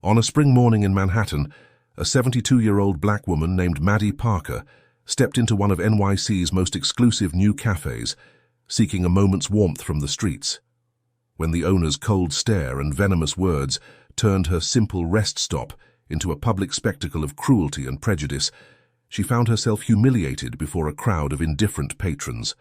On a spring morning in Manhattan, a 72-year-old black woman named Maddie Parker stepped into one of NYC's most exclusive new cafes, seeking a moment's warmth from the streets. When the owner's cold stare and venomous words turned her simple rest stop into a public spectacle of cruelty and prejudice, she found herself humiliated before a crowd of indifferent patrons.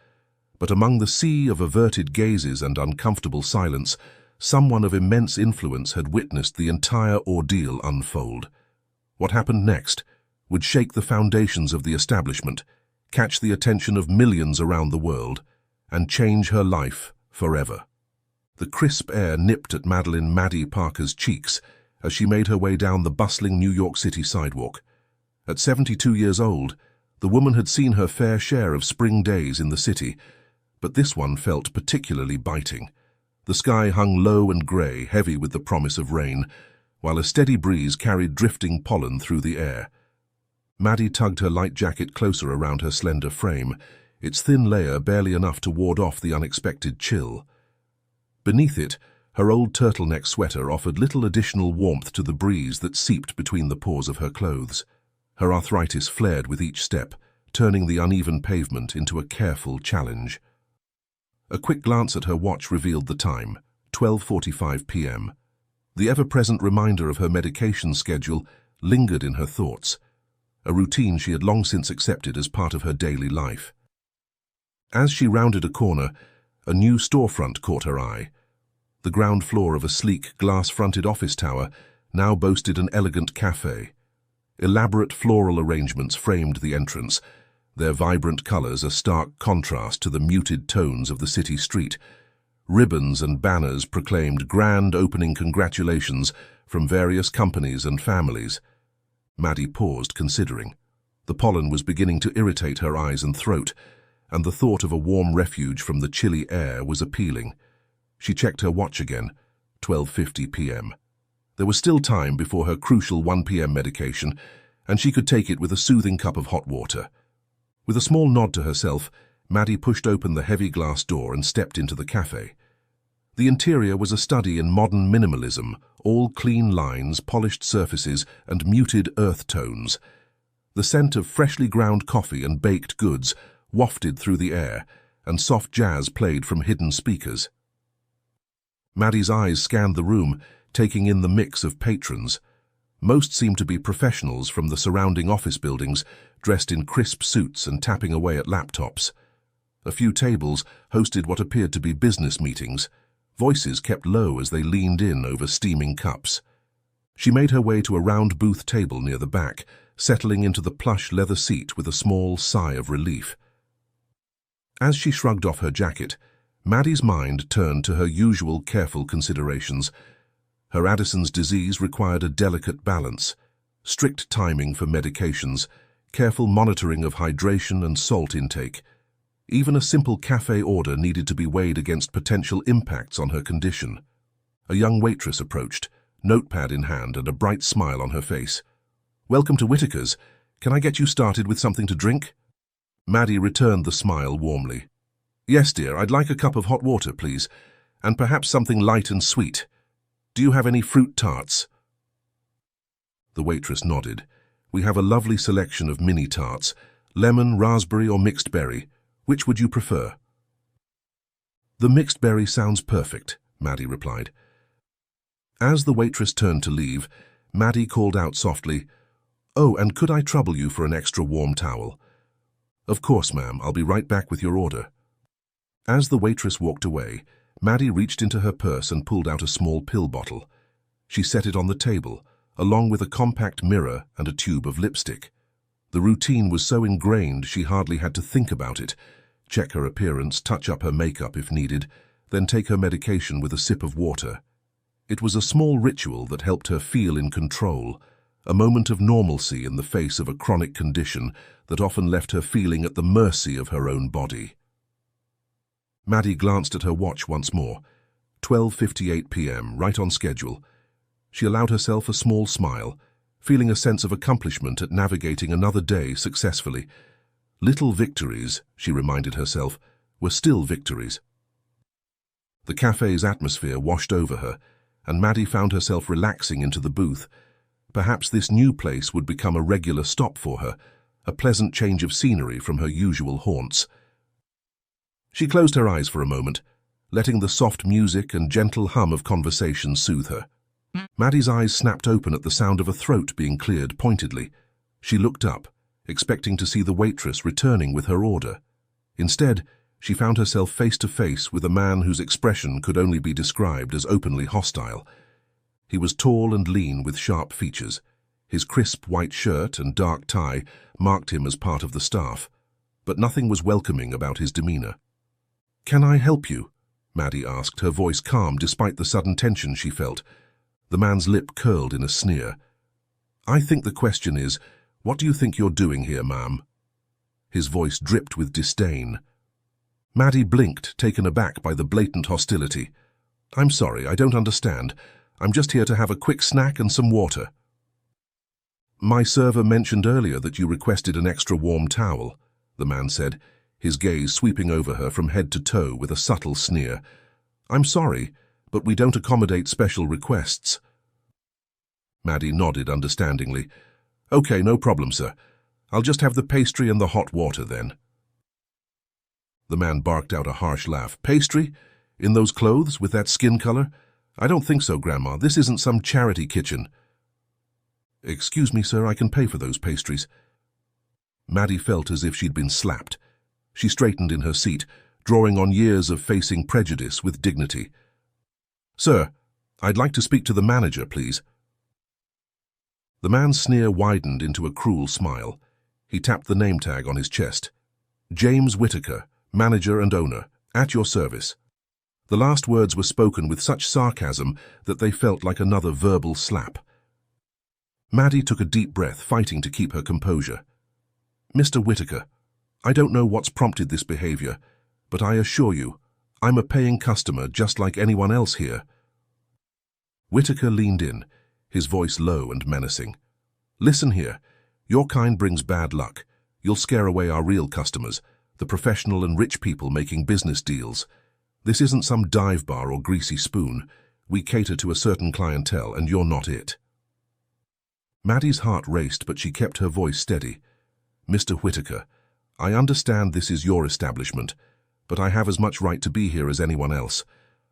But among the sea of averted gazes and uncomfortable silence, someone of immense influence had witnessed the entire ordeal unfold. What happened next would shake the foundations of the establishment, catch the attention of millions around the world, and change her life forever. The crisp air nipped at Maddie Parker's cheeks as she made her way down the bustling New York City sidewalk. At 72 years old, the woman had seen her fair share of spring days in the city, but this one felt particularly biting. The sky hung low and grey, heavy with the promise of rain, while a steady breeze carried drifting pollen through the air. Maddie tugged her light jacket closer around her slender frame, its thin layer barely enough to ward off the unexpected chill. Beneath it, her old turtleneck sweater offered little additional warmth to the breeze that seeped between the pores of her clothes. Her arthritis flared with each step, turning the uneven pavement into a careful challenge. A quick glance at her watch revealed the time, 12:45 p.m. The ever-present reminder of her medication schedule lingered in her thoughts, a routine she had long since accepted as part of her daily life. As she rounded a corner, a new storefront caught her eye. The ground floor of a sleek, glass-fronted office tower now boasted an elegant cafe. Elaborate floral arrangements framed the entrance, their vibrant colors a stark contrast to the muted tones of the city street. Ribbons and banners proclaimed grand opening congratulations from various companies and families. Maddie paused, considering. The pollen was beginning to irritate her eyes and throat, and the thought of a warm refuge from the chilly air was appealing. She checked her watch again, 12:50 p.m. There was still time before her crucial 1 p.m. medication, and she could take it with a soothing cup of hot water. With a small nod to herself, Maddie pushed open the heavy glass door and stepped into the cafe. The interior was a study in modern minimalism, all clean lines, polished surfaces, and muted earth tones. The scent of freshly ground coffee and baked goods wafted through the air, and soft jazz played from hidden speakers. Maddie's eyes scanned the room, taking in the mix of patrons. Most seemed to be professionals from the surrounding office buildings, dressed in crisp suits and tapping away at laptops. A few tables hosted what appeared to be business meetings. Voices kept low as they leaned in over steaming cups. She made her way to a round booth table near the back, settling into the plush leather seat with a small sigh of relief. As she shrugged off her jacket, Maddie's mind turned to her usual careful considerations. Her Addison's disease required a delicate balance, strict timing for medications, careful monitoring of hydration and salt intake. Even a simple cafe order needed to be weighed against potential impacts on her condition. A young waitress approached, notepad in hand and a bright smile on her face. "Welcome to Whitaker's. Can I get you started with something to drink?" Maddie returned the smile warmly. "Yes, dear, I'd like a cup of hot water, please, and perhaps something light and sweet. Do you have any fruit tarts?" The waitress nodded. "We have a lovely selection of mini tarts, lemon, raspberry or mixed berry. Which would you prefer?" "The mixed berry sounds perfect," Maddie replied. As the waitress turned to leave, Maddie called out softly, "Oh, and could I trouble you for an extra warm towel?" "Of course, ma'am. I'll be right back with your order." As the waitress walked away, Maddie reached into her purse and pulled out a small pill bottle. She set it on the table, along with a compact mirror and a tube of lipstick. The routine was so ingrained she hardly had to think about it. Check her appearance, touch up her makeup if needed, then take her medication with a sip of water. It was a small ritual that helped her feel in control, a moment of normalcy in the face of a chronic condition that often left her feeling at the mercy of her own body. Maddie glanced at her watch once more. 12:58 p.m., right on schedule. She allowed herself a small smile, feeling a sense of accomplishment at navigating another day successfully. Little victories, she reminded herself, were still victories. The cafe's atmosphere washed over her, and Maddie found herself relaxing into the booth. Perhaps this new place would become a regular stop for her, a pleasant change of scenery from her usual haunts. She closed her eyes for a moment, letting the soft music and gentle hum of conversation soothe her. Maddie's eyes snapped open at the sound of a throat being cleared pointedly. She looked up, expecting to see the waitress returning with her order. Instead, she found herself face to face with a man whose expression could only be described as openly hostile. He was tall and lean with sharp features. His crisp white shirt and dark tie marked him as part of the staff, but nothing was welcoming about his demeanor. "Can I help you?" Maddie asked, her voice calm despite the sudden tension she felt. The man's lip curled in a sneer. "I think the question is, what do you think you're doing here, ma'am?" His voice dripped with disdain. Maddie blinked, taken aback by the blatant hostility. "I'm sorry, I don't understand. I'm just here to have a quick snack and some water." "My server mentioned earlier that you requested an extra warm towel," the man said, his gaze sweeping over her from head to toe with a subtle sneer. "I'm sorry, but we don't accommodate special requests." Maddie nodded understandingly. "Okay, no problem, sir. I'll just have the pastry and the hot water then." The man barked out a harsh laugh. "Pastry? In those clothes, with that skin color? I don't think so, Grandma. This isn't some charity kitchen." "Excuse me, sir, I can pay for those pastries." Maddie felt as if she'd been slapped. She straightened in her seat, drawing on years of facing prejudice with dignity. "Sir, I'd like to speak to the manager, please." The man's sneer widened into a cruel smile. He tapped the name tag on his chest. "James Whittaker, manager and owner, at your service." The last words were spoken with such sarcasm that they felt like another verbal slap. Maddie took a deep breath, fighting to keep her composure. "Mr. Whittaker, I don't know what's prompted this behavior, but I assure you, I'm a paying customer just like anyone else here." Whittaker leaned in, his voice low and menacing. "Listen here, your kind brings bad luck. You'll scare away our real customers, the professional and rich people making business deals. This isn't some dive bar or greasy spoon. We cater to a certain clientele, and you're not it." Maddie's heart raced, but she kept her voice steady. "Mr. Whittaker, I understand this is your establishment, but I have as much right to be here as anyone else.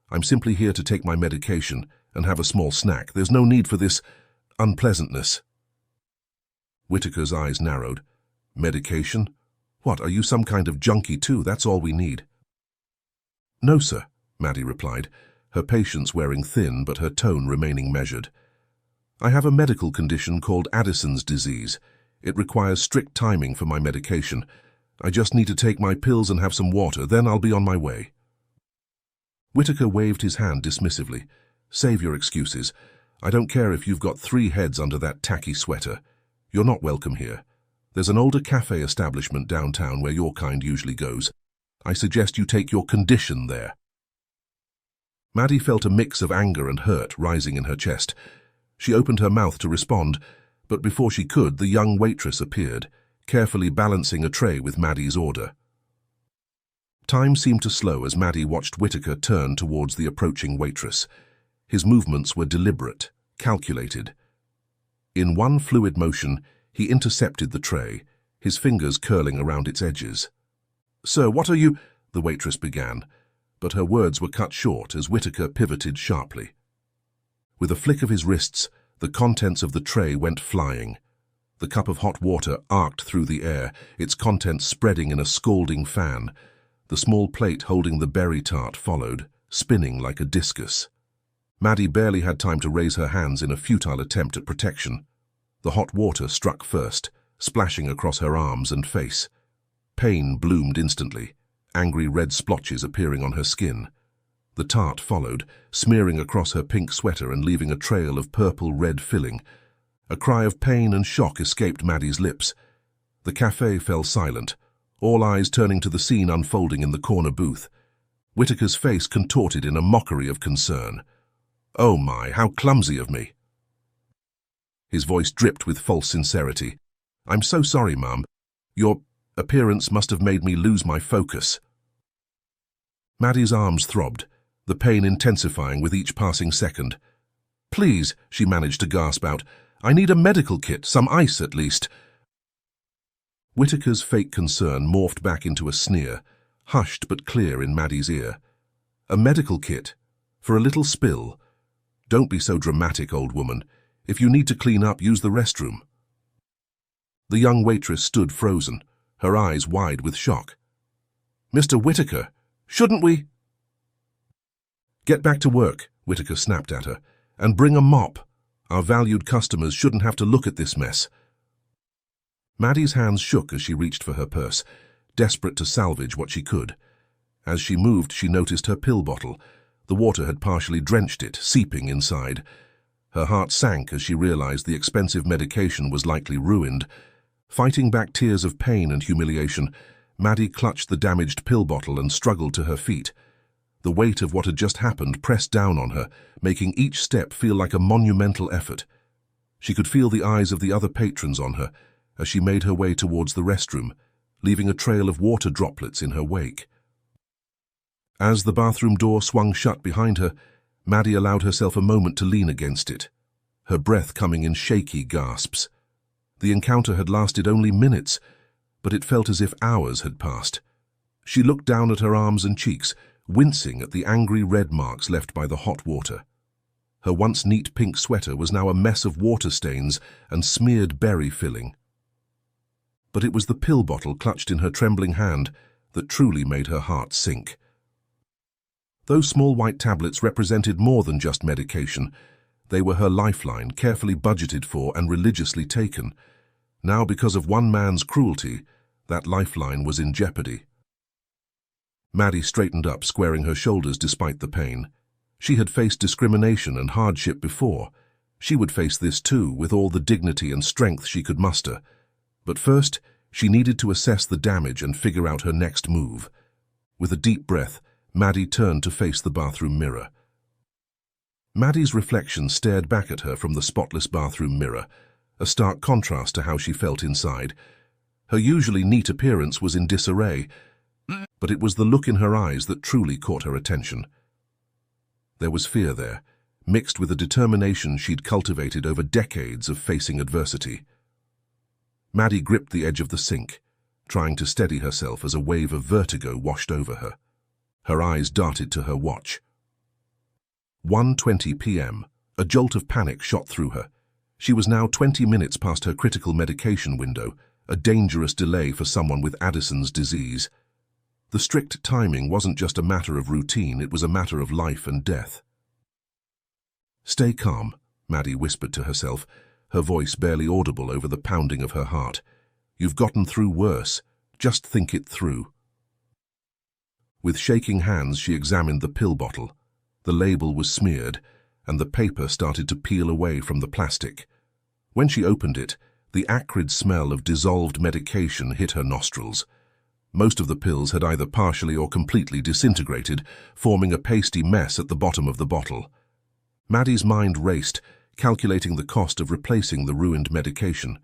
I'm simply here to take my medication and have a small snack. There's no need for this unpleasantness." Whittaker's eyes narrowed. "Medication? What, are you some kind of junkie too? That's all we need." "No, sir," Maddie replied, her patience wearing thin but her tone remaining measured. "I have a medical condition called Addison's disease. It requires strict timing for my medication. I just need to take my pills and have some water, then I'll be on my way." Whittaker waved his hand dismissively. "Save your excuses. I don't care if you've got 3 heads under that tacky sweater. You're not welcome here. There's an older cafe establishment downtown where your kind usually goes. I suggest you take your condition there." Maddie felt a mix of anger and hurt rising in her chest. She opened her mouth to respond, but before she could, the young waitress appeared, carefully balancing a tray with Maddie's order. Time seemed to slow as Maddie watched Whittaker turn towards the approaching waitress. His movements were deliberate, calculated. In one fluid motion, he intercepted the tray, his fingers curling around its edges. "Sir, what are you—" the waitress began, but her words were cut short as Whittaker pivoted sharply. With a flick of his wrists, the contents of the tray went flying. The cup of hot water arced through the air, its contents spreading in a scalding fan. The small plate holding the berry tart followed, spinning like a discus. Maddie barely had time to raise her hands in a futile attempt at protection. The hot water struck first, splashing across her arms and face. Pain bloomed instantly, angry red splotches appearing on her skin. The tart followed, smearing across her pink sweater and leaving a trail of purple-red filling. A cry of pain and shock escaped Maddie's lips. The cafe fell silent, all eyes turning to the scene unfolding in the corner booth. Whittaker's face contorted in a mockery of concern. "Oh my, how clumsy of me!" His voice dripped with false sincerity. "I'm so sorry, Mum. Your appearance must have made me lose my focus." Maddie's arms throbbed, the pain intensifying with each passing second. "Please," she managed to gasp out. "I need a medical kit, some ice at least." Whitaker's fake concern morphed back into a sneer, hushed but clear in Maddie's ear. "A medical kit? For a little spill? Don't be so dramatic, old woman. If you need to clean up, use the restroom." The young waitress stood frozen, her eyes wide with shock. "Mr. Whitaker, shouldn't we—" "Get back to work," Whitaker snapped at her, "and bring a mop. Our valued customers shouldn't have to look at this mess." Maddie's hands shook as she reached for her purse, desperate to salvage what she could. As she moved, she noticed her pill bottle. The water had partially drenched it, seeping inside. Her heart sank as she realized the expensive medication was likely ruined. Fighting back tears of pain and humiliation, Maddie clutched the damaged pill bottle and struggled to her feet. The weight of what had just happened pressed down on her, making each step feel like a monumental effort. She could feel the eyes of the other patrons on her as she made her way towards the restroom, leaving a trail of water droplets in her wake. As the bathroom door swung shut behind her, Maddie allowed herself a moment to lean against it, her breath coming in shaky gasps. The encounter had lasted only minutes, but it felt as if hours had passed. She looked down at her arms and cheeks, wincing at the angry red marks left by the hot water. Her once neat pink sweater was now a mess of water stains and smeared berry filling. But it was the pill bottle clutched in her trembling hand that truly made her heart sink. Those small white tablets represented more than just medication. They were her lifeline, carefully budgeted for and religiously taken. Now, because of one man's cruelty, that lifeline was in jeopardy. Maddie straightened up, squaring her shoulders despite the pain. She had faced discrimination and hardship before. She would face this too, with all the dignity and strength she could muster. But first, she needed to assess the damage and figure out her next move. With a deep breath, Maddie turned to face the bathroom mirror. Maddie's reflection stared back at her from the spotless bathroom mirror, a stark contrast to how she felt inside. Her usually neat appearance was in disarray, but it was the look in her eyes that truly caught her attention. There was fear there, mixed with a determination she'd cultivated over decades of facing adversity. Maddie gripped the edge of the sink, trying to steady herself as a wave of vertigo washed over her. Her eyes darted to her watch. 1:20 p.m. A jolt of panic shot through her. She was now 20 minutes past her critical medication window, a dangerous delay for someone with Addison's disease. The strict timing wasn't just a matter of routine, it was a matter of life and death. "Stay calm," Maddie whispered to herself, her voice barely audible over the pounding of her heart. "You've gotten through worse. Just think it through." With shaking hands, she examined the pill bottle. The label was smeared, and the paper started to peel away from the plastic. When she opened it, the acrid smell of dissolved medication hit her nostrils. Most of the pills had either partially or completely disintegrated, forming a pasty mess at the bottom of the bottle. Maddie's mind raced, calculating the cost of replacing the ruined medication.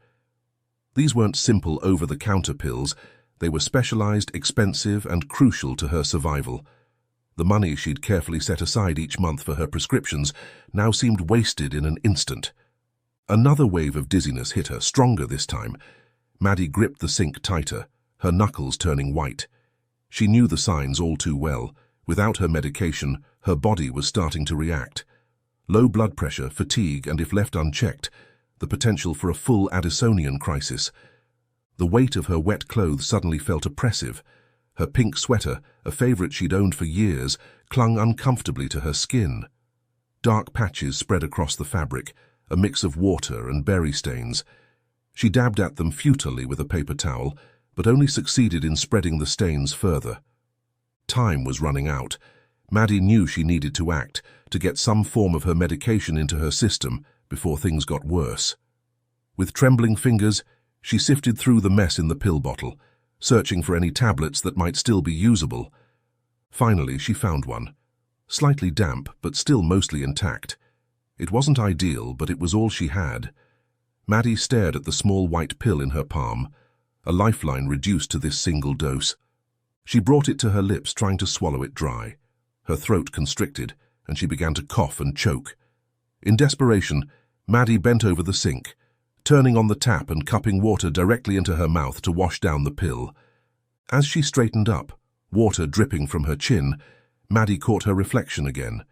These weren't simple over-the-counter pills. They were specialized, expensive, and crucial to her survival. The money she'd carefully set aside each month for her prescriptions now seemed wasted in an instant. Another wave of dizziness hit her, stronger this time. Maddie gripped the sink tighter, her knuckles turning white. She knew the signs all too well. Without her medication, her body was starting to react. Low blood pressure, fatigue, and if left unchecked, the potential for a full Addisonian crisis. The weight of her wet clothes suddenly felt oppressive. Her pink sweater, a favorite she'd owned for years, clung uncomfortably to her skin. Dark patches spread across the fabric, a mix of water and berry stains. She dabbed at them futilely with a paper towel, but only succeeded in spreading the stains further. Time was running out. Maddie knew she needed to act, to get some form of her medication into her system before things got worse. With trembling fingers, she sifted through the mess in the pill bottle, searching for any tablets that might still be usable. Finally, she found one. Slightly damp, but still mostly intact. It wasn't ideal, but it was all she had. Maddie stared at the small white pill in her palm, a lifeline reduced to this single dose. She brought it to her lips, trying to swallow it dry. Her throat constricted, and she began to cough and choke. In desperation, Maddie bent over the sink, turning on the tap and cupping water directly into her mouth to wash down the pill. As she straightened up, water dripping from her chin, Maddie caught her reflection again.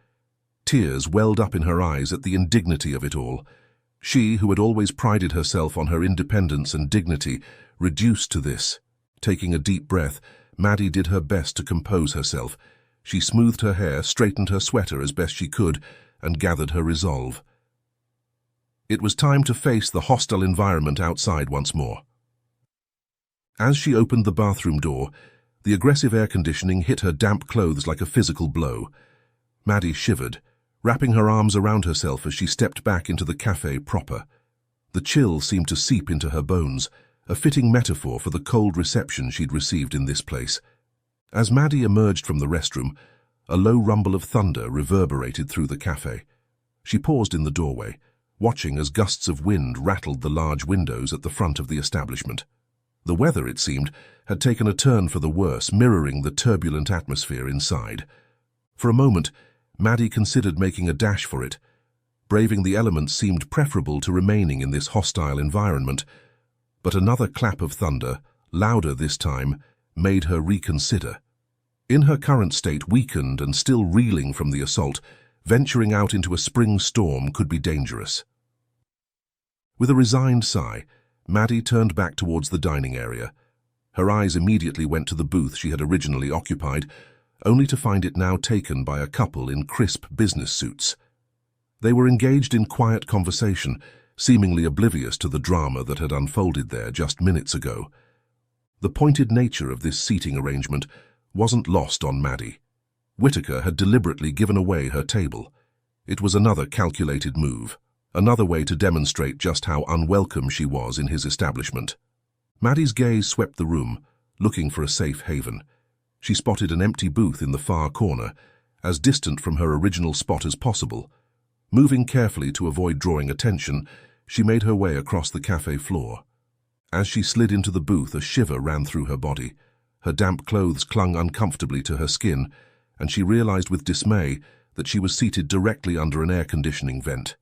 Tears welled up in her eyes at the indignity of it all. She, who had always prided herself on her independence and dignity, reduced to this. Taking a deep breath, Maddie did her best to compose herself. She smoothed her hair, straightened her sweater as best she could, and gathered her resolve. It was time to face the hostile environment outside once more. As she opened the bathroom door, the aggressive air conditioning hit her damp clothes like a physical blow. Maddie shivered, wrapping her arms around herself as she stepped back into the cafe proper. The chill seemed to seep into her bones, a fitting metaphor for the cold reception she'd received in this place. As Maddie emerged from the restroom, a low rumble of thunder reverberated through the cafe. She paused in the doorway, watching as gusts of wind rattled the large windows at the front of the establishment. The weather, it seemed, had taken a turn for the worse, mirroring the turbulent atmosphere inside. For a moment, Maddie considered making a dash for it. Braving the elements seemed preferable to remaining in this hostile environment, but another clap of thunder, louder this time, made her reconsider. In her current state, weakened and still reeling from the assault, venturing out into a spring storm could be dangerous. With a resigned sigh, Maddie turned back towards the dining area. Her eyes immediately went to the booth she had originally occupied, only to find it now taken by a couple in crisp business suits. They were engaged in quiet conversation, seemingly oblivious to the drama that had unfolded there just minutes ago. The pointed nature of this seating arrangement wasn't lost on Maddie. Whittaker had deliberately given away her table. It was another calculated move, another way to demonstrate just how unwelcome she was in his establishment. Maddie's gaze swept the room, looking for a safe haven. She spotted an empty booth in the far corner, as distant from her original spot as possible. Moving carefully to avoid drawing attention, she made her way across the cafe floor. As she slid into the booth, a shiver ran through her body. Her damp clothes clung uncomfortably to her skin, and she realized with dismay that she was seated directly under an air conditioning vent.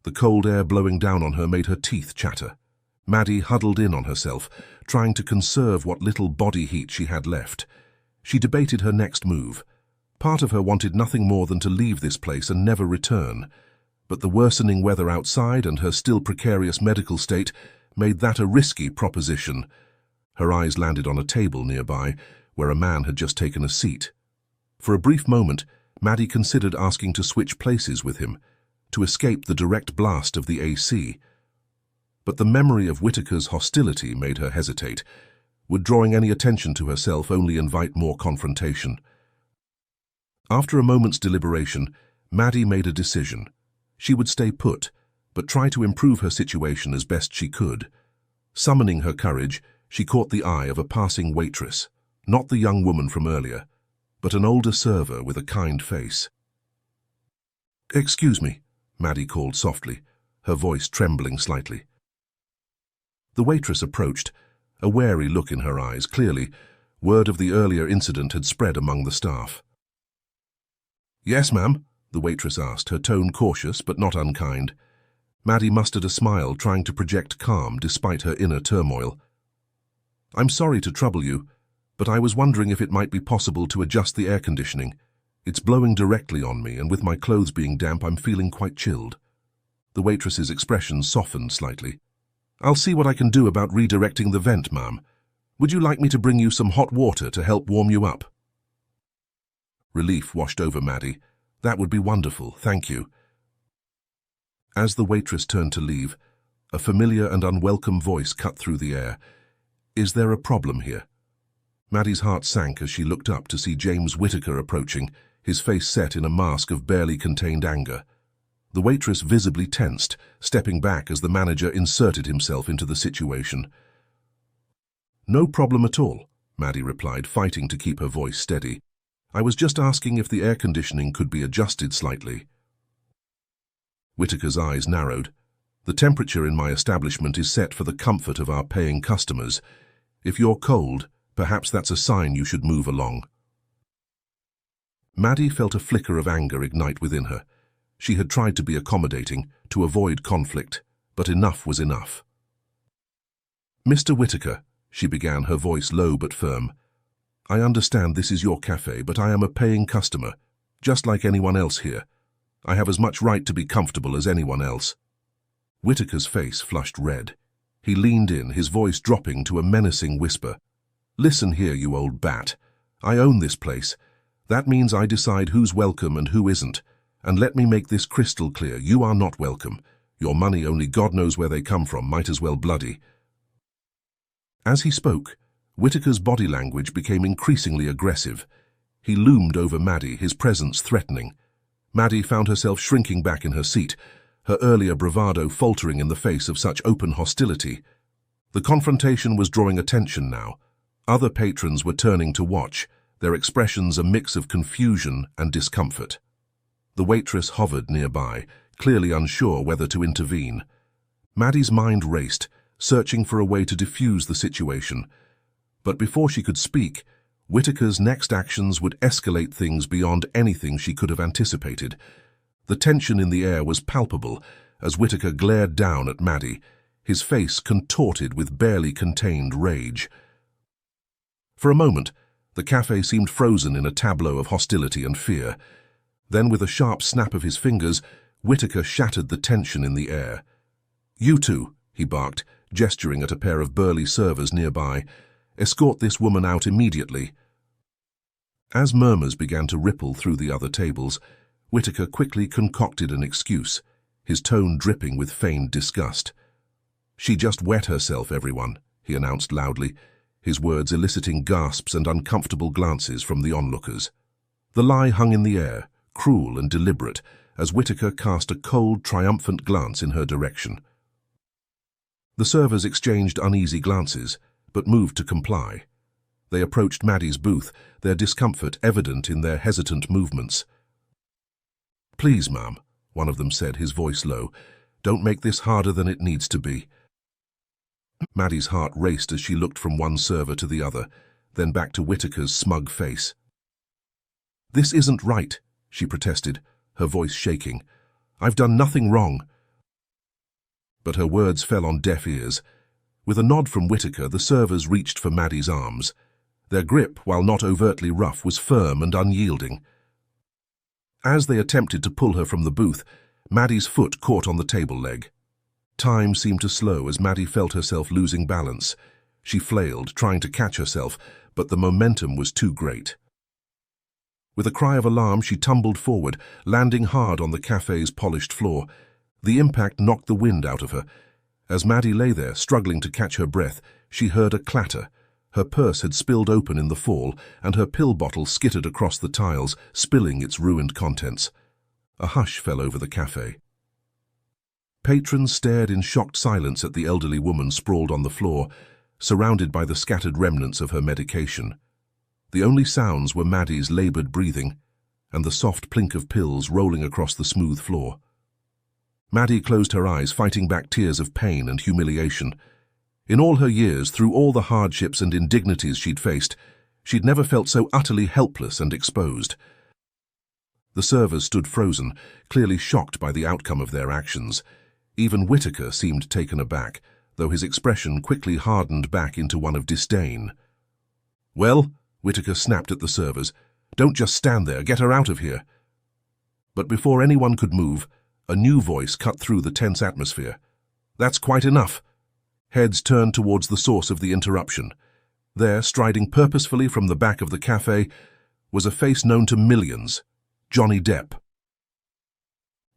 The cold air blowing down on her made her teeth chatter. Maddie huddled in on herself, trying to conserve what little body heat she had left. She debated her next move. Part of her wanted nothing more than to leave this place and never return, but the worsening weather outside and her still precarious medical state made that a risky proposition. Her eyes landed on a table nearby, where a man had just taken a seat. For a brief moment, Maddie considered asking to switch places with him, to escape the direct blast of the AC. But the memory of Whittaker's hostility made her hesitate. Would drawing any attention to herself only invite more confrontation? After a moment's deliberation, Maddie made a decision. She would stay put, but try to improve her situation as best she could. Summoning her courage, she caught the eye of a passing waitress, not the young woman from earlier, but an older server with a kind face. "Excuse me," Maddie called softly, her voice trembling slightly. The waitress approached, a wary look in her eyes. Clearly, word of the earlier incident had spread among the staff. "Yes, ma'am?" the waitress asked, her tone cautious but not unkind. Maddie mustered a smile, trying to project calm despite her inner turmoil. "I'm sorry to trouble you, but I was wondering if it might be possible to adjust the air conditioning. It's blowing directly on me, and with my clothes being damp, I'm feeling quite chilled." The waitress's expression softened slightly. "I'll see what I can do about redirecting the vent, ma'am. Would you like me to bring you some hot water to help warm you up?" Relief washed over Maddie. "That would be wonderful, thank you." As the waitress turned to leave, a familiar and unwelcome voice cut through the air. "Is there a problem here?" Maddie's heart sank as she looked up to see James Whittaker approaching, his face set in a mask of barely contained anger. The waitress visibly tensed, stepping back as the manager inserted himself into the situation. "No problem at all," Maddie replied, fighting to keep her voice steady. "I was just asking if the air conditioning could be adjusted slightly." Whittaker's eyes narrowed. "The temperature in my establishment is set for the comfort of our paying customers. If you're cold, perhaps that's a sign you should move along." Maddie felt a flicker of anger ignite within her. She had tried to be accommodating, to avoid conflict, but enough was enough. "Mr. Whitaker," she began, her voice low but firm, "I understand this is your cafe, but I am a paying customer, just like anyone else here. I have as much right to be comfortable as anyone else." Whitaker's face flushed red. He leaned in, his voice dropping to a menacing whisper. "Listen here, you old bat. I own this place. That means I decide who's welcome and who isn't. And let me make this crystal clear, you are not welcome. Your money, only God knows where they come from, might as well bloody." As he spoke, Whitaker's body language became increasingly aggressive. He loomed over Maddie, his presence threatening. Maddie found herself shrinking back in her seat, her earlier bravado faltering in the face of such open hostility. The confrontation was drawing attention now. Other patrons were turning to watch, their expressions a mix of confusion and discomfort. The waitress hovered nearby, clearly unsure whether to intervene. Maddie's mind raced, searching for a way to diffuse the situation. But before she could speak, Whitaker's next actions would escalate things beyond anything she could have anticipated. The tension in the air was palpable as Whitaker glared down at Maddie, his face contorted with barely contained rage. For a moment, the cafe seemed frozen in a tableau of hostility and fear. Then, with a sharp snap of his fingers, Whitaker shattered the tension in the air. "You two," he barked, gesturing at a pair of burly servers nearby, "escort this woman out immediately." As murmurs began to ripple through the other tables, Whitaker quickly concocted an excuse, his tone dripping with feigned disgust. "She just wet herself, everyone," he announced loudly, his words eliciting gasps and uncomfortable glances from the onlookers. The lie hung in the air, cruel and deliberate, as Whitaker cast a cold, triumphant glance in her direction. The servers exchanged uneasy glances, but moved to comply. They approached Maddie's booth, their discomfort evident in their hesitant movements. "Please, ma'am," one of them said, his voice low, "don't make this harder than it needs to be." Maddie's heart raced as she looked from one server to the other, then back to Whitaker's smug face. "This isn't right," she protested, her voice shaking. "I've done nothing wrong." But her words fell on deaf ears. With a nod from Whitaker, the servers reached for Maddie's arms. Their grip, while not overtly rough, was firm and unyielding. As they attempted to pull her from the booth, Maddie's foot caught on the table leg. Time seemed to slow as Maddie felt herself losing balance. She flailed, trying to catch herself, but the momentum was too great. With a cry of alarm, she tumbled forward, landing hard on the cafe's polished floor. The impact knocked the wind out of her. As Maddie lay there, struggling to catch her breath, she heard a clatter. Her purse had spilled open in the fall, and her pill bottle skittered across the tiles, spilling its ruined contents. A hush fell over the cafe. Patrons stared in shocked silence at the elderly woman sprawled on the floor, surrounded by the scattered remnants of her medication. The only sounds were Maddie's labored breathing and the soft plink of pills rolling across the smooth floor. Maddie closed her eyes, fighting back tears of pain and humiliation. In all her years, through all the hardships and indignities she'd faced, she'd never felt so utterly helpless and exposed. The servers stood frozen, clearly shocked by the outcome of their actions. Even Whitaker seemed taken aback, though his expression quickly hardened back into one of disdain. "Well," Whitaker snapped at the servers, "don't just stand there, get her out of here." But before anyone could move, a new voice cut through the tense atmosphere. "That's quite enough." Heads turned towards the source of the interruption. There, striding purposefully from the back of the cafe, was a face known to millions, Johnny Depp.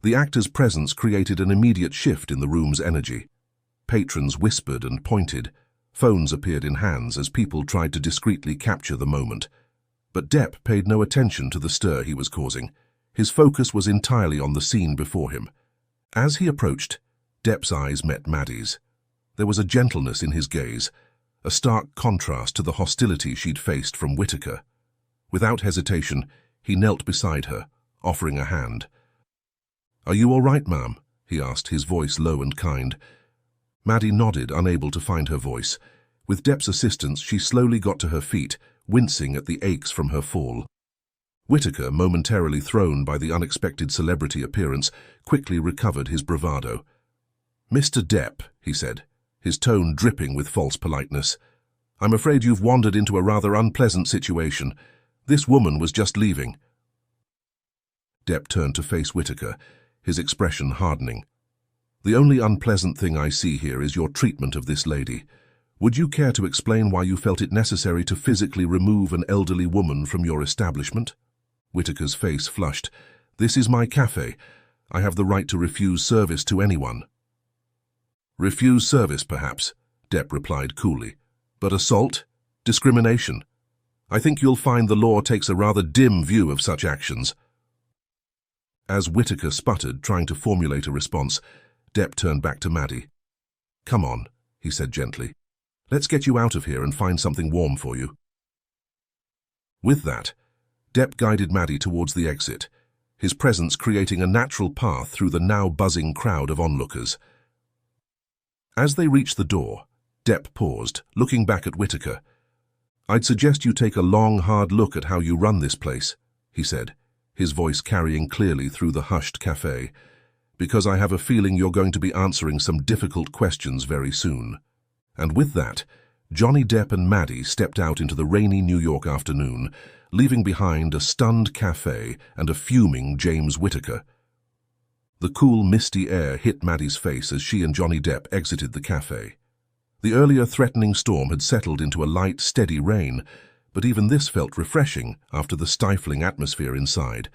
The actor's presence created an immediate shift in the room's energy. Patrons whispered and pointed. Phones appeared in hands as people tried to discreetly capture the moment. But Depp paid no attention to the stir he was causing. His focus was entirely on the scene before him. As he approached, Depp's eyes met Maddie's. There was a gentleness in his gaze, a stark contrast to the hostility she'd faced from Whitaker. Without hesitation, he knelt beside her, offering a hand. "Are you all right, ma'am?" he asked, his voice low and kind. Maddie nodded, unable to find her voice. With Depp's assistance, she slowly got to her feet, wincing at the aches from her fall. Whitaker, momentarily thrown by the unexpected celebrity appearance, quickly recovered his bravado. "Mr. Depp," he said, his tone dripping with false politeness, "I'm afraid you've wandered into a rather unpleasant situation. This woman was just leaving." Depp turned to face Whitaker, his expression hardening. "The only unpleasant thing I see here is your treatment of this lady. Would you care to explain why you felt it necessary to physically remove an elderly woman from your establishment?" Whitaker's face flushed. "This is my cafe. I have the right to refuse service to anyone." "Refuse service, perhaps," Depp replied coolly. "But assault? Discrimination? I think you'll find the law takes a rather dim view of such actions." As Whitaker sputtered, trying to formulate a response, Depp turned back to Maddie. "Come on," he said gently. "Let's get you out of here and find something warm for you." With that, Depp guided Maddie towards the exit, his presence creating a natural path through the now buzzing crowd of onlookers. As they reached the door, Depp paused, looking back at Whitaker. "I'd suggest you take a long, hard look at how you run this place," he said, his voice carrying clearly through the hushed cafe, "because I have a feeling you're going to be answering some difficult questions very soon." And with that, Johnny Depp and Maddie stepped out into the rainy New York afternoon, leaving behind a stunned cafe and a fuming James Whitaker. The cool, misty air hit Maddie's face as she and Johnny Depp exited the cafe. The earlier threatening storm had settled into a light, steady rain, but even this felt refreshing after the stifling atmosphere inside.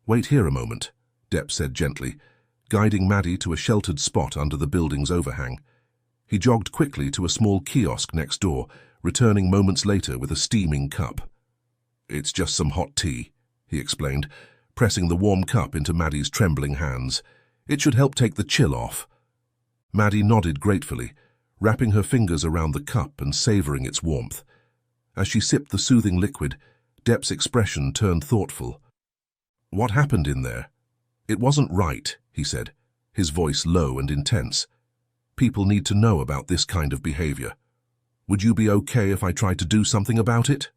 "Wait here a moment," Depp said gently, guiding Maddie to a sheltered spot under the building's overhang. He jogged quickly to a small kiosk next door, returning moments later with a steaming cup. "It's just some hot tea," he explained, pressing the warm cup into Maddie's trembling hands. "It should help take the chill off." Maddie nodded gratefully, wrapping her fingers around the cup and savoring its warmth. As she sipped the soothing liquid, Depp's expression turned thoughtful. "What happened in there? It wasn't right," he said, his voice low and intense. "People need to know about this kind of behavior. Would you be okay if I tried to do something about it?"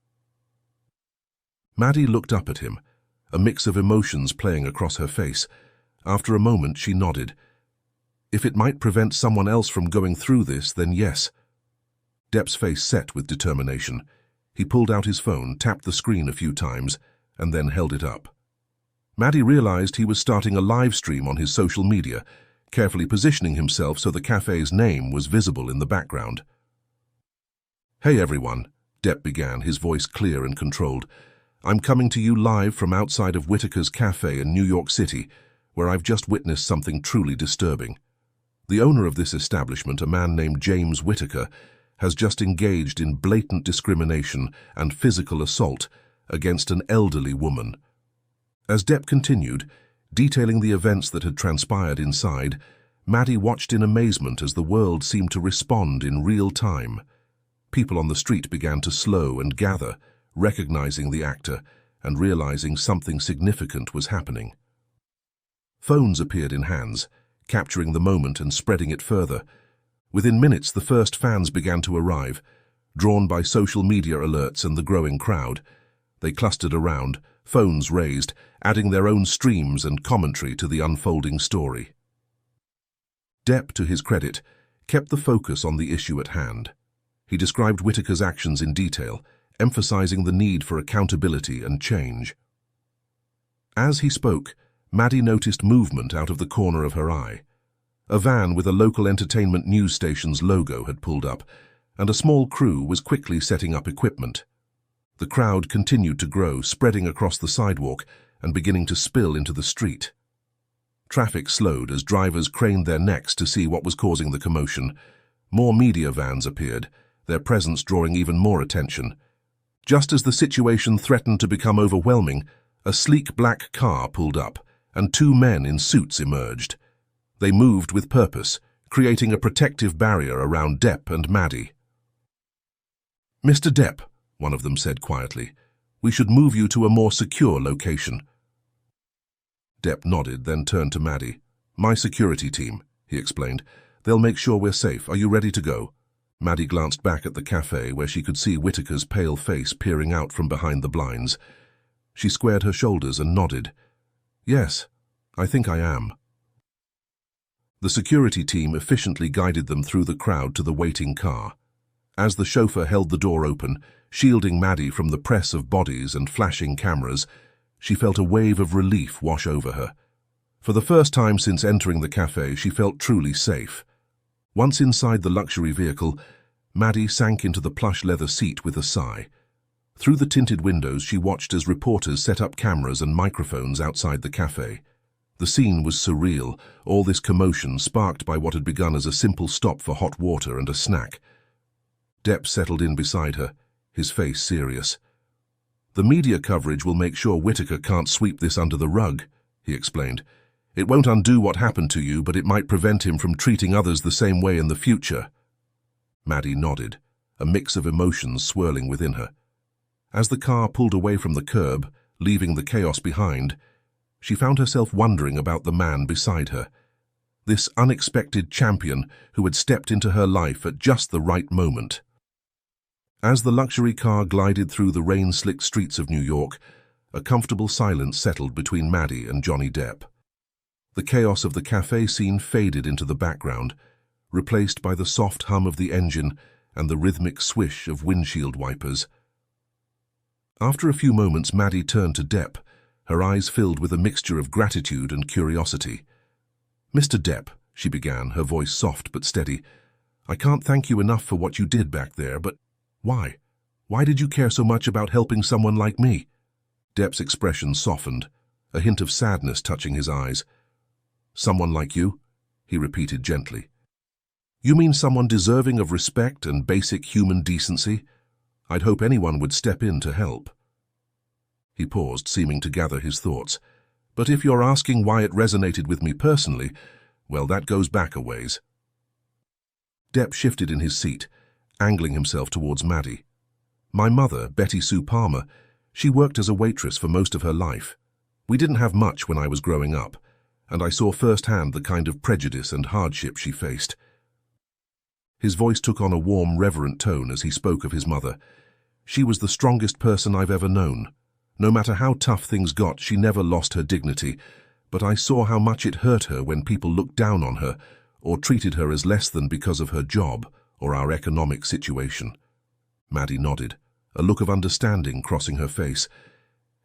Maddie looked up at him, a mix of emotions playing across her face. After a moment, she nodded. "If it might prevent someone else from going through this, then yes." Depp's face set with determination. He pulled out his phone, tapped the screen a few times, and then held it up. Maddie realized he was starting a live stream on his social media, carefully positioning himself so the cafe's name was visible in the background. "Hey everyone," Depp began, his voice clear and controlled. "I'm coming to you live from outside of Whitaker's Cafe in New York City, where I've just witnessed something truly disturbing. The owner of this establishment, a man named James Whitaker, has just engaged in blatant discrimination and physical assault against an elderly woman." As Depp continued, detailing the events that had transpired inside, Maddie watched in amazement as the world seemed to respond in real time. People on the street began to slow and gather, recognizing the actor and realizing something significant was happening. Phones appeared in hands, capturing the moment and spreading it further. Within minutes, the first fans began to arrive, drawn by social media alerts and the growing crowd. They clustered around, phones raised, adding their own streams and commentary to the unfolding story. Depp, to his credit, kept the focus on the issue at hand. He described Whitaker's actions in detail, emphasizing the need for accountability and change. As he spoke, Maddie noticed movement out of the corner of her eye. A van with a local entertainment news station's logo had pulled up, and a small crew was quickly setting up equipment. The crowd continued to grow, spreading across the sidewalk and beginning to spill into the street. Traffic slowed as drivers craned their necks to see what was causing the commotion. More media vans appeared, their presence drawing even more attention. Just as the situation threatened to become overwhelming, a sleek black car pulled up, and two men in suits emerged. They moved with purpose, creating a protective barrier around Depp and Maddie. "Mr. Depp," one of them said quietly, "we should move you to a more secure location." Depp nodded, then turned to Maddie. "My security team," he explained. "They'll make sure we're safe. Are you ready to go?" Maddie glanced back at the cafe where she could see Whitaker's pale face peering out from behind the blinds. She squared her shoulders and nodded. Yes, I think I am. The security team efficiently guided them through the crowd to the waiting car. As the chauffeur held the door open, shielding Maddie from the press of bodies and flashing cameras, she felt a wave of relief wash over her. For the first time since entering the cafe, she felt truly safe. Once inside the luxury vehicle, Maddie sank into the plush leather seat with a sigh. Through the tinted windows, she watched as reporters set up cameras and microphones outside the cafe. The scene was surreal, all this commotion sparked by what had begun as a simple stop for hot water and a snack. Depp settled in beside her, his face serious. "The media coverage will make sure Whitaker can't sweep this under the rug," he explained. "It won't undo what happened to you, but it might prevent him from treating others the same way in the future." Maddie nodded, a mix of emotions swirling within her. As the car pulled away from the curb, leaving the chaos behind, she found herself wondering about the man beside her. This unexpected champion who had stepped into her life at just the right moment. As the luxury car glided through the rain-slicked streets of New York, a comfortable silence settled between Maddie and Johnny Depp. The chaos of the cafe scene faded into the background, replaced by the soft hum of the engine and the rhythmic swish of windshield wipers. After a few moments, Maddie turned to Depp, her eyes filled with a mixture of gratitude and curiosity. "Mr. Depp," she began, her voice soft but steady, "I can't thank you enough for what you did back there, but why? Why did you care so much about helping someone like me?" Depp's expression softened, a hint of sadness touching his eyes. "Someone like you?" he repeated gently. "You mean someone deserving of respect and basic human decency? I'd hope anyone would step in to help." He paused, seeming to gather his thoughts. "But if you're asking why it resonated with me personally, well, that goes back a ways." Depp shifted in his seat, angling himself towards Maddie. "My mother, Betty Sue Palmer, she worked as a waitress for most of her life. We didn't have much when I was growing up, and I saw firsthand the kind of prejudice and hardship she faced." His voice took on a warm, reverent tone as he spoke of his mother. "She was the strongest person I've ever known. No matter how tough things got, she never lost her dignity, but I saw how much it hurt her when people looked down on her or treated her as less than because of her job or our economic situation." Maddie nodded, a look of understanding crossing her face.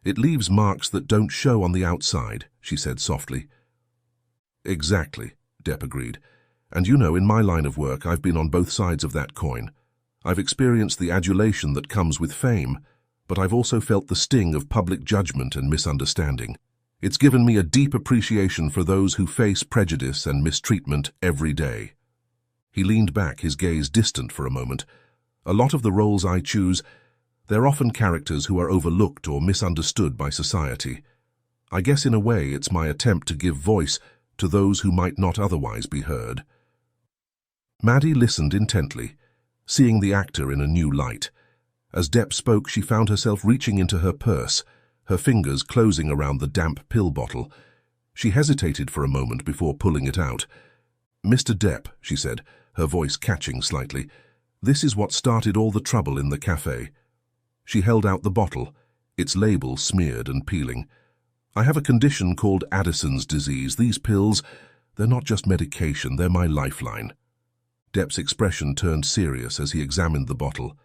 "It leaves marks that don't show on the outside," she said softly. "Exactly," Depp agreed. "And you know, in my line of work, I've been on both sides of that coin. I've experienced the adulation that comes with fame, but I've also felt the sting of public judgment and misunderstanding. It's given me a deep appreciation for those who face prejudice and mistreatment every day." He leaned back, his gaze distant for a moment. "A lot of the roles I choose, they're often characters who are overlooked or misunderstood by society. I guess in a way it's my attempt to give voice to those who might not otherwise be heard." Maddie listened intently, seeing the actor in a new light. As Depp spoke, she found herself reaching into her purse, her fingers closing around the damp pill bottle. She hesitated for a moment before pulling it out. "Mr. Depp," she said, her voice catching slightly, "this is what started all the trouble in the cafe." She held out the bottle, its label smeared and peeling. "I have a condition called Addison's disease. These pills, they're not just medication, they're my lifeline." Depp's expression turned serious as he examined the bottle.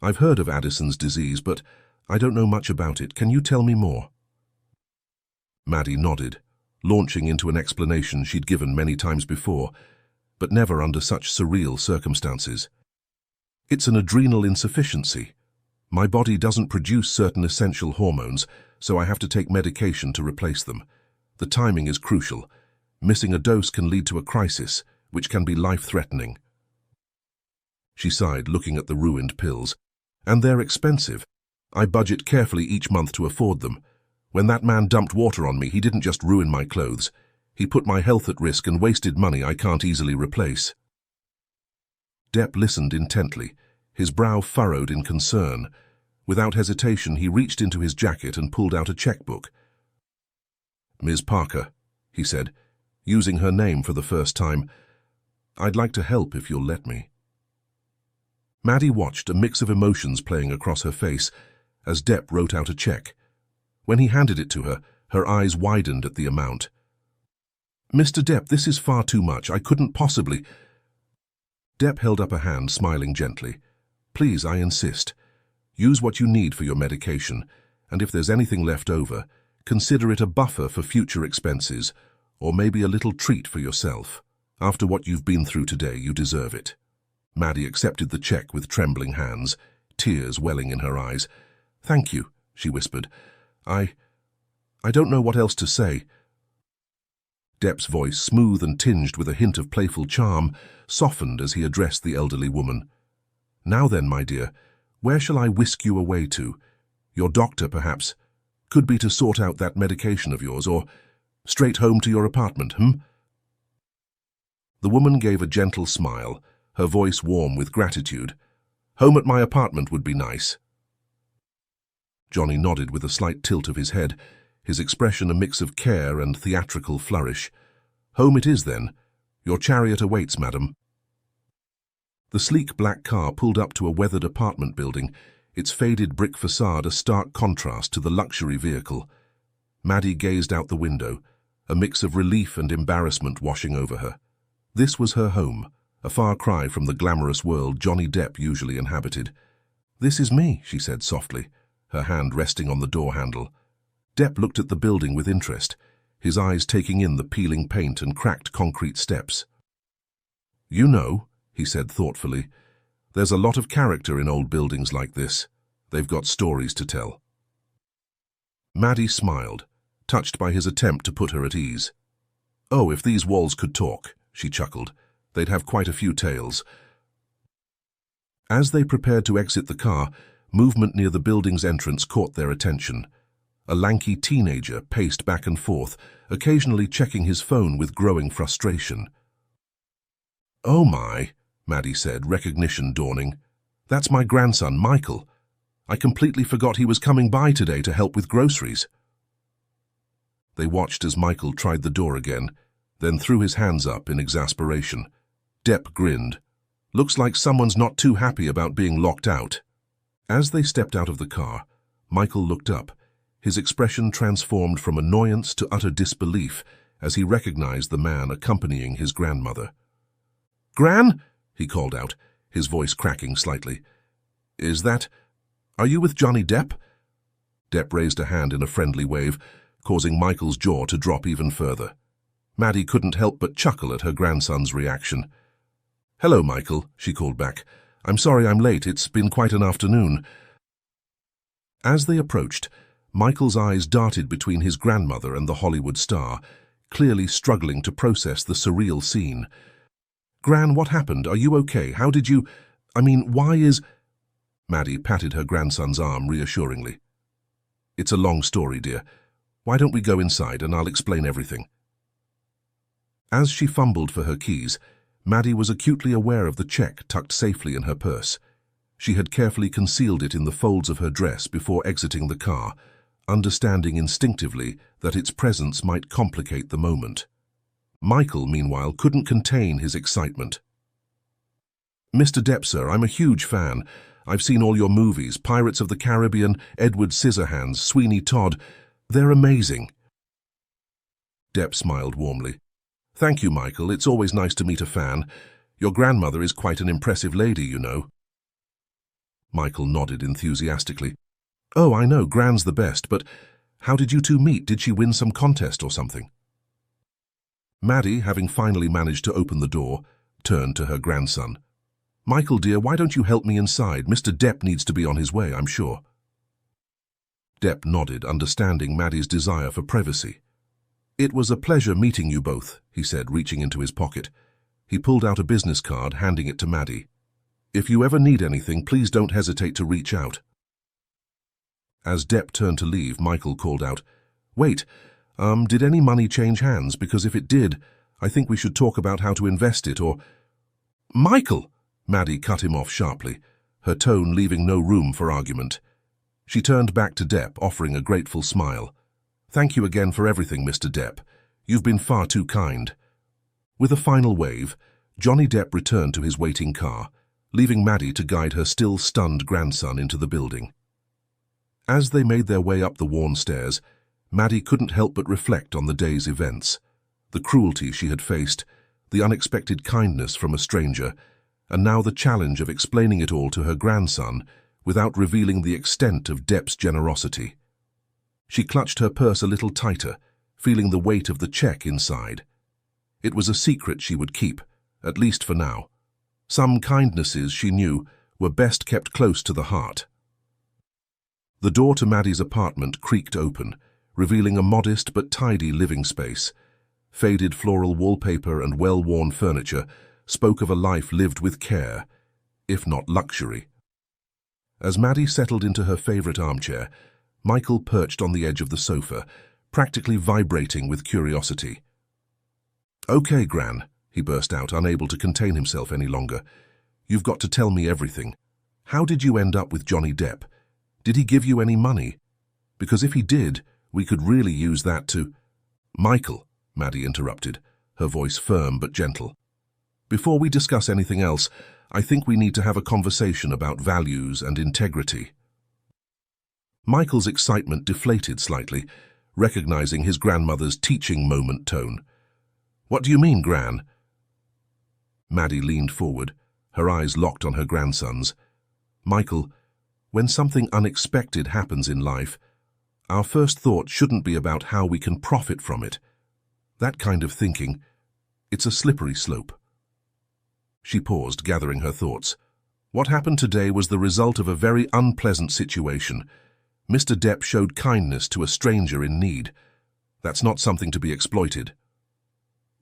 "I've heard of Addison's disease, but I don't know much about it. Can you tell me more?" Maddie nodded, launching into an explanation she'd given many times before, but never under such surreal circumstances. "It's an adrenal insufficiency. My body doesn't produce certain essential hormones, so I have to take medication to replace them. The timing is crucial. Missing a dose can lead to a crisis, which can be life-threatening." She sighed, looking at the ruined pills. "And they're expensive. I budget carefully each month to afford them. When that man dumped water on me, he didn't just ruin my clothes. He put my health at risk and wasted money I can't easily replace." Depp listened intently, his brow furrowed in concern. Without hesitation, he reached into his jacket and pulled out a checkbook. "Ms. Parker," he said, using her name for the first time, "I'd like to help if you'll let me." Maddie watched, a mix of emotions playing across her face, as Depp wrote out a check. When he handed it to her, her eyes widened at the amount. "Mr. Depp, this is far too much. I couldn't possibly—" Depp held up a hand, smiling gently. "Please, I insist. Use what you need for your medication, and if there's anything left over, consider it a buffer for future expenses, or maybe a little treat for yourself. After what you've been through today, you deserve it." Maddie accepted the check with trembling hands, tears welling in her eyes. "Thank you," she whispered. I don't know what else to say." Depp's voice, smooth and tinged with a hint of playful charm, softened as he addressed the elderly woman. "Now then, my dear, where shall I whisk you away to? Your doctor, perhaps? Could be to sort out that medication of yours, or straight home to your apartment, The woman gave a gentle smile, her voice warm with gratitude. "Home at my apartment would be nice." Johnny nodded with a slight tilt of his head, his expression a mix of care and theatrical flourish. "Home it is, then. Your chariot awaits, madam." The sleek black car pulled up to a weathered apartment building, its faded brick facade a stark contrast to the luxury vehicle. Maddie gazed out the window, a mix of relief and embarrassment washing over her. This was her home, a far cry from the glamorous world Johnny Depp usually inhabited. "This is me," she said softly, her hand resting on the door handle. Depp looked at the building with interest, his eyes taking in the peeling paint and cracked concrete steps. "You know," he said thoughtfully, "there's a lot of character in old buildings like this. They've got stories to tell." Maddie smiled, touched by his attempt to put her at ease. "Oh, if these walls could talk," she chuckled, "they'd have quite a few tales." As they prepared to exit the car, movement near the building's entrance caught their attention. A lanky teenager paced back and forth, occasionally checking his phone with growing frustration. "Oh my," Maddie said, recognition dawning. "That's my grandson, Michael. I completely forgot he was coming by today to help with groceries." They watched as Michael tried the door again, then threw his hands up in exasperation. Depp grinned. "Looks like someone's not too happy about being locked out." As they stepped out of the car, Michael looked up, his expression transformed from annoyance to utter disbelief as he recognized the man accompanying his grandmother. "Gran?" he called out, his voice cracking slightly. Are you with Johnny Depp?" Depp raised a hand in a friendly wave, causing Michael's jaw to drop even further. Maddie couldn't help but chuckle at her grandson's reaction. "Hello, Michael," she called back. "I'm sorry I'm late. It's been quite an afternoon." As they approached, Michael's eyes darted between his grandmother and the Hollywood star, clearly struggling to process the surreal scene. "Gran, what happened? Are you okay? How did you— why is—" Maddie patted her grandson's arm reassuringly. "It's a long story, dear. Why don't we go inside and I'll explain everything." As she fumbled for her keys, Maddie was acutely aware of the check tucked safely in her purse. She had carefully concealed it in the folds of her dress before exiting the car, understanding instinctively that its presence might complicate the moment. Michael, meanwhile, couldn't contain his excitement. "Mr. Depp, sir, I'm a huge fan. I've seen all your movies, Pirates of the Caribbean, Edward Scissorhands, Sweeney Todd. They're amazing." Depp smiled warmly. "Thank you, Michael. It's always nice to meet a fan. Your grandmother is quite an impressive lady, you know." Michael nodded enthusiastically. "Oh, I know, Gran's the best, but how did you two meet? Did she win some contest or something?" Maddie, having finally managed to open the door, turned to her grandson. "Michael, dear, why don't you help me inside? Mr. Depp needs to be on his way, I'm sure." Depp nodded, understanding Maddie's desire for privacy. "It was a pleasure meeting you both," he said, reaching into his pocket. He pulled out a business card, handing it to Maddie. "If you ever need anything, please don't hesitate to reach out." As Depp turned to leave, Michael called out, "Wait, did any money change hands? Because if it did, I think we should talk about how to invest it, or—" "Michael!" Maddie cut him off sharply, her tone leaving no room for argument. She turned back to Depp, offering a grateful smile. "Thank you again for everything, Mr. Depp. You've been far too kind." With a final wave, Johnny Depp returned to his waiting car, leaving Maddie to guide her still stunned grandson into the building. As they made their way up the worn stairs, Maddie couldn't help but reflect on the day's events. The cruelty she had faced, the unexpected kindness from a stranger, and now the challenge of explaining it all to her grandson without revealing the extent of Depp's generosity. She clutched her purse a little tighter, feeling the weight of the check inside. It was a secret she would keep, at least for now. Some kindnesses, she knew, were best kept close to the heart. The door to Maddie's apartment creaked open, revealing a modest but tidy living space. Faded floral wallpaper and well-worn furniture spoke of a life lived with care, if not luxury. As Maddie settled into her favorite armchair, Michael perched on the edge of the sofa, practically vibrating with curiosity. "Okay, Gran," he burst out, unable to contain himself any longer. "You've got to tell me everything. How did you end up with Johnny Depp? Did he give you any money? Because if he did, we could really use that to—" "Michael," Maddie interrupted, her voice firm but gentle. "Before we discuss anything else, I think we need to have a conversation about values and integrity." Michael's excitement deflated slightly, recognizing his grandmother's teaching moment tone. "What do you mean, Gran?" Maddie leaned forward, her eyes locked on her grandson's. "Michael, when something unexpected happens in life, our first thought shouldn't be about how we can profit from it. That kind of thinking, it's a slippery slope." She paused, gathering her thoughts. "What happened today was the result of a very unpleasant situation. Mr. Depp showed kindness to a stranger in need. That's not something to be exploited."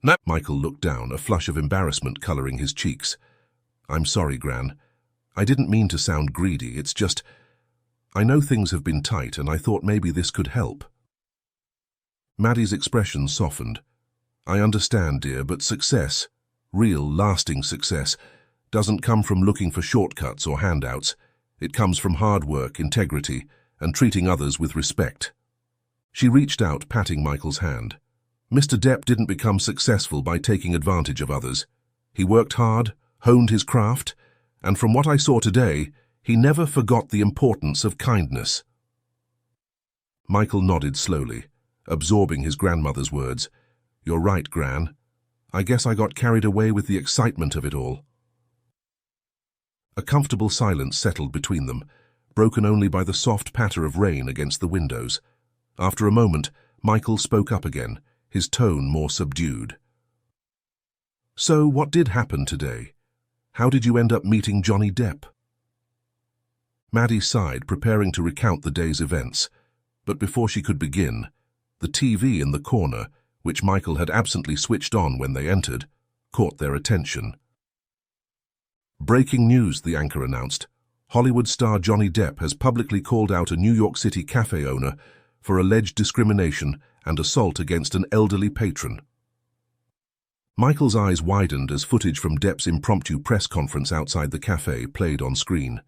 "No." Michael looked down, a flush of embarrassment coloring his cheeks. "I'm sorry, Gran. I didn't mean to sound greedy. It's just, I know things have been tight and I thought maybe this could help." Maddie's expression softened. "I understand, dear, but success, real, lasting success, doesn't come from looking for shortcuts or handouts. It comes from hard work, integrity, and treating others with respect." She reached out, patting Michael's hand. "Mr. Depp didn't become successful by taking advantage of others. He worked hard, honed his craft, and from what I saw today, he never forgot the importance of kindness." Michael nodded slowly, absorbing his grandmother's words. "You're right, Gran. I guess I got carried away with the excitement of it all." A comfortable silence settled between them, broken only by the soft patter of rain against the windows. After a moment, Michael spoke up again, his tone more subdued. "So, what did happen today? How did you end up meeting Johnny Depp?" Maddie sighed, preparing to recount the day's events, but before she could begin, the TV in the corner, which Michael had absently switched on when they entered, caught their attention. "Breaking news," the anchor announced. "Hollywood star Johnny Depp has publicly called out a New York City cafe owner for alleged discrimination and assault against an elderly patron." Michael's eyes widened as footage from Depp's impromptu press conference outside the cafe played on screen.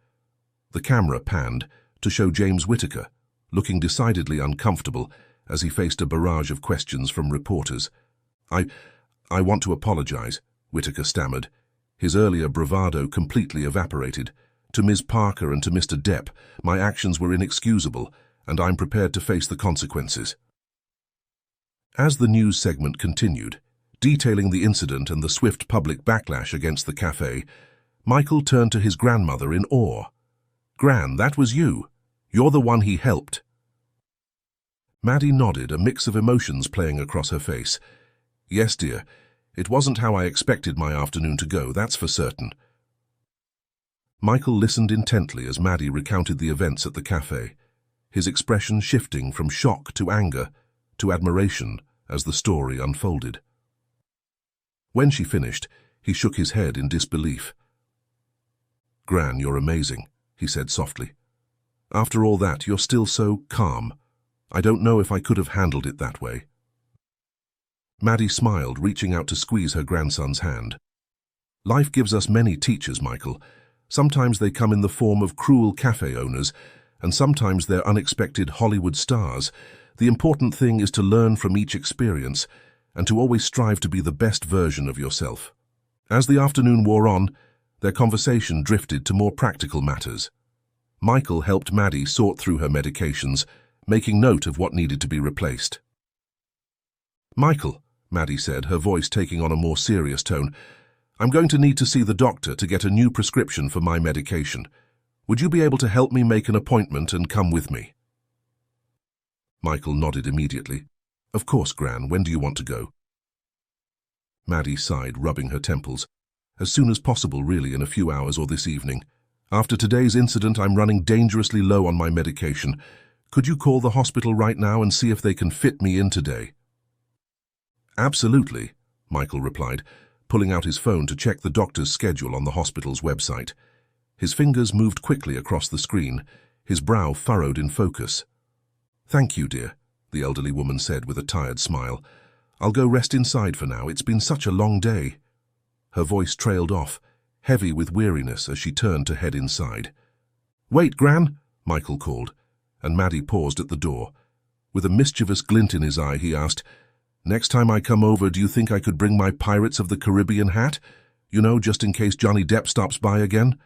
The camera panned to show James Whittaker, looking decidedly uncomfortable as he faced a barrage of questions from reporters. I want to apologize," Whittaker stammered. His earlier bravado completely evaporated. "To Ms. Parker and to Mr. Depp, my actions were inexcusable, and I'm prepared to face the consequences." As the news segment continued, detailing the incident and the swift public backlash against the cafe, Michael turned to his grandmother in awe. "Gran, that was you. You're the one he helped." Maddie nodded, a mix of emotions playing across her face. "Yes, dear. It wasn't how I expected my afternoon to go, that's for certain." Michael listened intently as Maddie recounted the events at the cafe, his expression shifting from shock to anger to admiration as the story unfolded. When she finished, he shook his head in disbelief. "Gran, you're amazing," he said softly. "After all that, you're still so calm. I don't know if I could have handled it that way." Maddie smiled, reaching out to squeeze her grandson's hand. "Life gives us many teachers, Michael. Sometimes they come in the form of cruel cafe owners, and sometimes they're unexpected Hollywood stars. The important thing is to learn from each experience, and to always strive to be the best version of yourself." As the afternoon wore on, their conversation drifted to more practical matters. Michael helped Maddie sort through her medications, making note of what needed to be replaced. "Michael," Maddie said, her voice taking on a more serious tone, "I'm going to need to see the doctor to get a new prescription for my medication. Would you be able to help me make an appointment and come with me?" Michael nodded immediately. "Of course, Gran. When do you want to go?" Maddie sighed, rubbing her temples. "As soon as possible, really, in a few hours or this evening. After today's incident, I'm running dangerously low on my medication. Could you call the hospital right now and see if they can fit me in today?" "Absolutely," Michael replied, pulling out his phone to check the doctor's schedule on the hospital's website. His fingers moved quickly across the screen, his brow furrowed in focus. "Thank you, dear," the elderly woman said with a tired smile. "I'll go rest inside for now. It's been such a long day." Her voice trailed off, heavy with weariness as she turned to head inside. "Wait, Gran," Michael called, and Maddie paused at the door. With a mischievous glint in his eye, he asked, "Next time I come over, do you think I could bring my Pirates of the Caribbean hat? You know, just in case Johnny Depp stops by again?"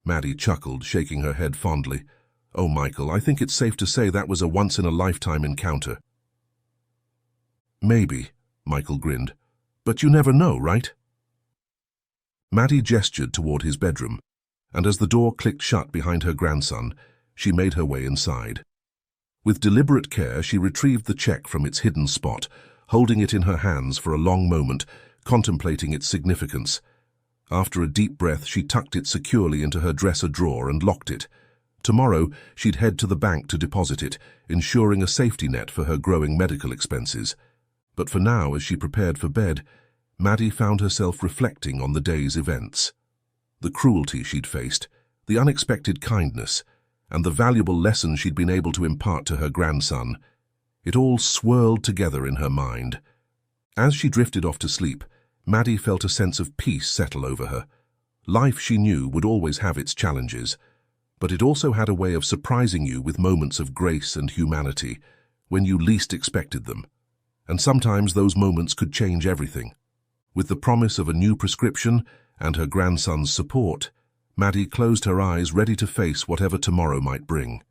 Maddie chuckled, shaking her head fondly. "Oh, Michael, I think it's safe to say that was a once-in-a-lifetime encounter." "Maybe," Michael grinned. "But you never know, right?" Maddie gestured toward his bedroom, and as the door clicked shut behind her grandson, she made her way inside. With deliberate care, she retrieved the check from its hidden spot, holding it in her hands for a long moment, contemplating its significance. After a deep breath, she tucked it securely into her dresser drawer and locked it. Tomorrow, she'd head to the bank to deposit it, ensuring a safety net for her growing medical expenses. But for now, as she prepared for bed, Maddie found herself reflecting on the day's events. The cruelty she'd faced, the unexpected kindness, and the valuable lessons she'd been able to impart to her grandson. It all swirled together in her mind. As she drifted off to sleep, Maddie felt a sense of peace settle over her. Life, she knew, would always have its challenges, but it also had a way of surprising you with moments of grace and humanity when you least expected them. And sometimes those moments could change everything. With the promise of a new prescription and her grandson's support, Maddie closed her eyes, ready to face whatever tomorrow might bring.